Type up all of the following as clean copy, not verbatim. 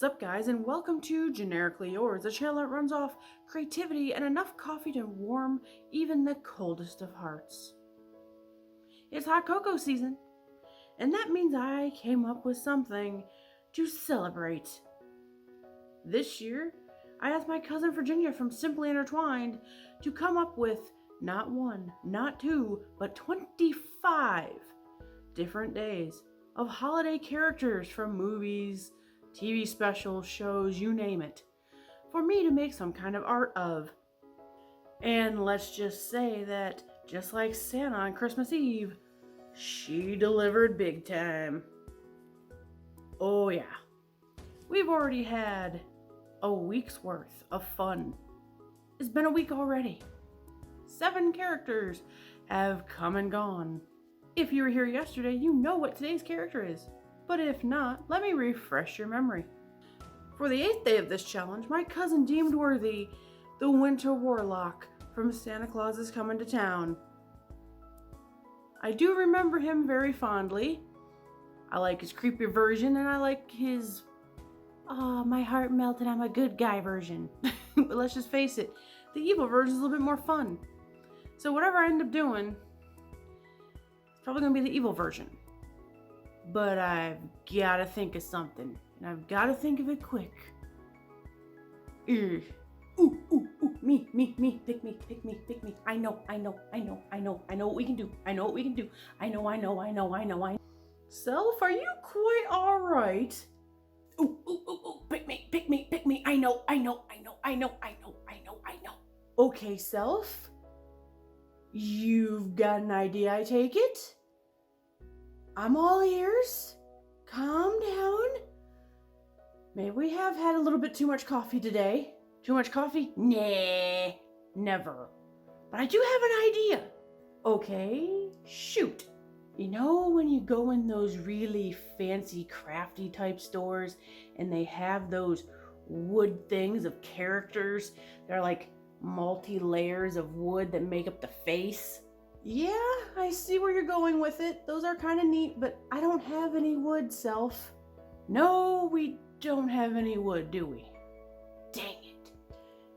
Sup guys, and welcome to Generically Yours, a channel that runs off creativity and enough coffee to warm even the coldest of hearts. It's hot cocoa season, and that means I came up with something to celebrate. This year, I asked my cousin Virginia from Simply Intertwined to come up with not one, not two, but 25 different days of holiday characters from movies, TV specials, shows, you name it, for me to make some kind of art of. And let's just say that, just like Santa on Christmas Eve, she delivered big time. Oh yeah. We've already had a week's worth of fun. It's been a week already. 7 characters have come and gone. If you were here yesterday, you know what today's character is. But if not, let me refresh your memory. For the 8th day of this challenge, my cousin deemed worthy the Winter Warlock from Santa Claus is Coming to Town. I do remember him very fondly. I like his creepy version, and I like his my heart melted, I'm a good guy version. But let's just face it, the evil version is a little bit more fun. So whatever I end up doing, it's probably gonna be the evil version. But I've gotta think of something, and I've gotta think of it quick. Ooh, me, pick me. I know what we can do. I know. Self, are you quite alright? Ooh, pick me. I know. Okay, Self. You've got an idea, I take it? I'm all ears. Calm down. Maybe we have had a little bit too much coffee today. Too much coffee? Nah, never. But I do have an idea. Okay, shoot. You know when you go in those really fancy crafty type stores and they have those wood things of characters? They're like multi-layers of wood that make up the face. Yeah, I see where you're going with it. Those are kind of neat, but I don't have any wood, Self. No, we don't have any wood, do we? Dang it.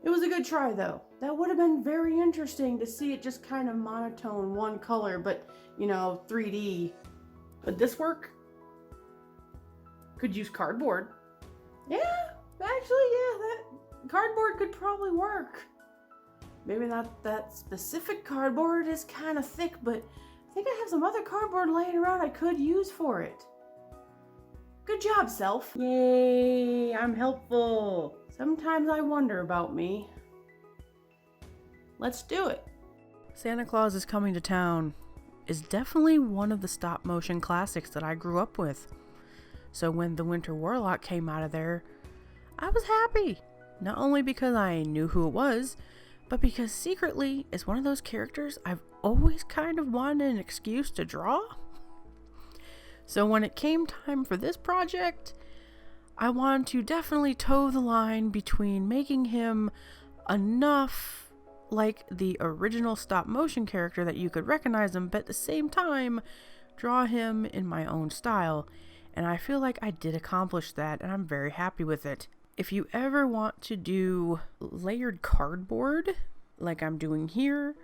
It was a good try, though. That would have been very interesting to see it just kind of monotone, one color, but, 3D. Would this work? Could use cardboard. Yeah, actually, that cardboard could probably work. Maybe not that specific cardboard, is kind of thick, but I think I have some other cardboard laying around I could use for it. Good job, Self. Yay, I'm helpful. Sometimes I wonder about me. Let's do it. Santa Claus is Coming to Town is definitely one of the stop motion classics that I grew up with. So when the Winter Warlock came out of there, I was happy. Not only because I knew who it was, but because secretly it's one of those characters I've always kind of wanted an excuse to draw. So when it came time for this project, I wanted to definitely toe the line between making him enough like the original stop motion character that you could recognize him, but at the same time draw him in my own style. And I feel like I did accomplish that, and I'm very happy with it. If you ever want to do layered cardboard, like I'm doing here,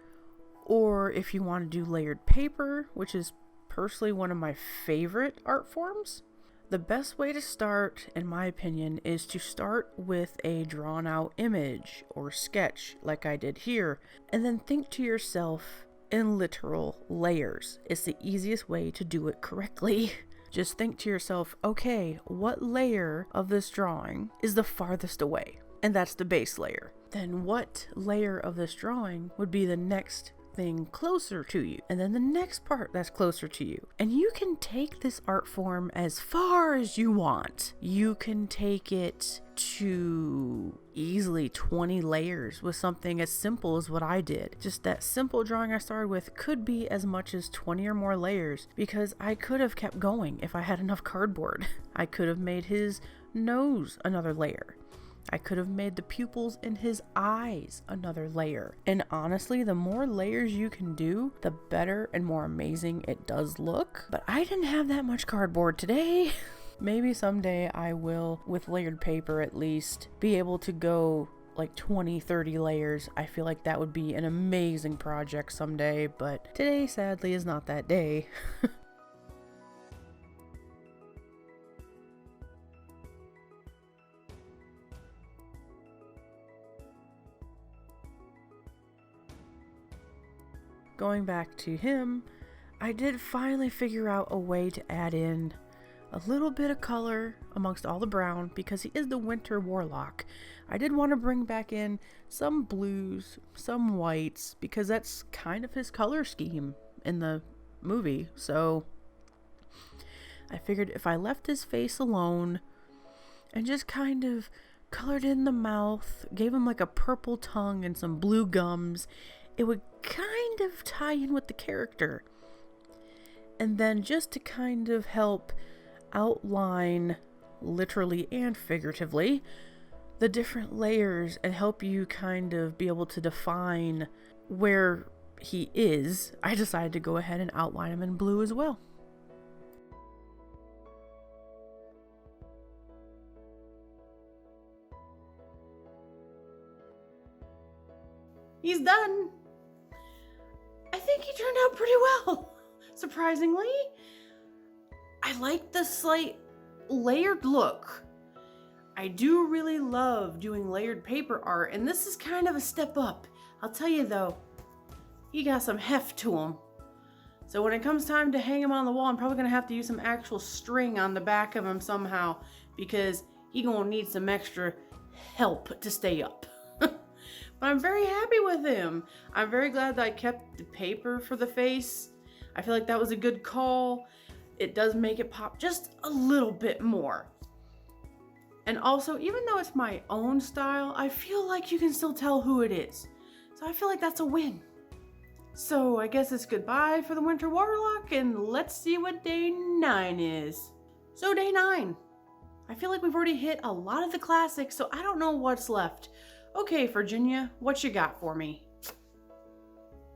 or if you want to do layered paper, which is personally one of my favorite art forms, the best way to start, in my opinion, is to start with a drawn out image or sketch like I did here, and then think to yourself in literal layers. It's the easiest way to do it correctly. Just think to yourself, okay, what layer of this drawing is the farthest away? And that's the base layer. Then what layer of this drawing would be the next thing closer to you? And then the next part that's closer to you. And you can take this art form as far as you want. You can take it to easily 20 layers with something as simple as what I did. Just that simple drawing I started with could be as much as 20 or more layers, because I could have kept going if I had enough cardboard. I could have made his nose another layer. I could have made the pupils in his eyes another layer. And honestly, the more layers you can do, the better and more amazing it does look. But I didn't have that much cardboard today. Maybe someday I will, with layered paper at least, be able to go like 20-30 layers. I feel like that would be an amazing project someday, but today sadly is not that day. Going back to him, I did finally figure out a way to add in a little bit of color amongst all the brown because he is the Winter Warlock. I did want to bring back in some blues, some whites, because that's kind of his color scheme in the movie. So I figured if I left his face alone and just kind of colored in the mouth, gave him like a purple tongue and some blue gums, it would kind of tie in with the character. And then just to kind of help outline, literally and figuratively, the different layers and help you kind of be able to define where he is, I decided to go ahead and outline him in blue as well. He's done. I think he turned out pretty well, surprisingly. I like the slight layered look. I do really love doing layered paper art, and this is kind of a step up. I'll tell you though, he got some heft to him. So when it comes time to hang him on the wall, I'm probably gonna have to use some actual string on the back of him somehow, because he gonna need some extra help to stay up. But I'm very happy with him. I'm very glad that I kept the paper for the face. I feel like that was a good call. It does make it pop just a little bit more. And also, even though it's my own style, I feel like you can still tell who it is. So I feel like that's a win. So I guess it's goodbye for the Winter Warlock, and let's see what day 9 is. So day 9. I feel like we've already hit a lot of the classics, so I don't know what's left. Okay, Virginia, what you got for me?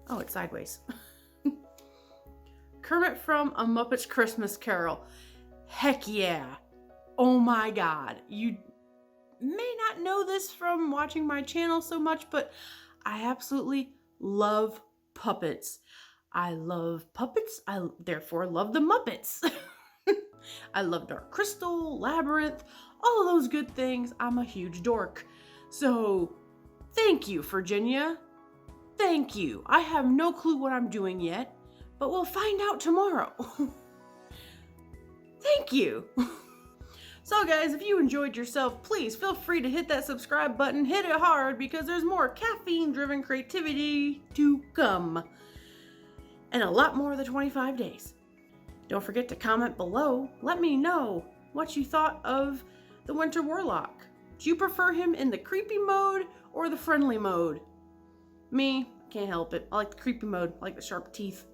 Oh, it's sideways. Kermit from A Muppet's Christmas Carol. Heck yeah. Oh my God. You may not know this from watching my channel so much, but I absolutely love puppets. I love puppets. I therefore love the Muppets. I love Dark Crystal, Labyrinth, all of those good things. I'm a huge dork. So, thank you, Virginia. Thank you. I have no clue what I'm doing yet, but we'll find out tomorrow. Thank you. So guys, if you enjoyed yourself, please feel free to hit that subscribe button. Hit it hard because there's more caffeine-driven creativity to come. And a lot more of the 25 days. Don't forget to comment below. Let me know what you thought of the Winter Warlock. Do you prefer him in the creepy mode or the friendly mode? Me, can't help it. I like the creepy mode. I like the sharp teeth.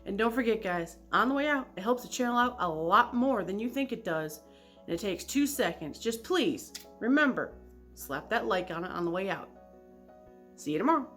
And don't forget, guys, on the way out, it helps the channel out a lot more than you think it does. And it takes 2 seconds. Just please, remember, slap that like on it on the way out. See you tomorrow.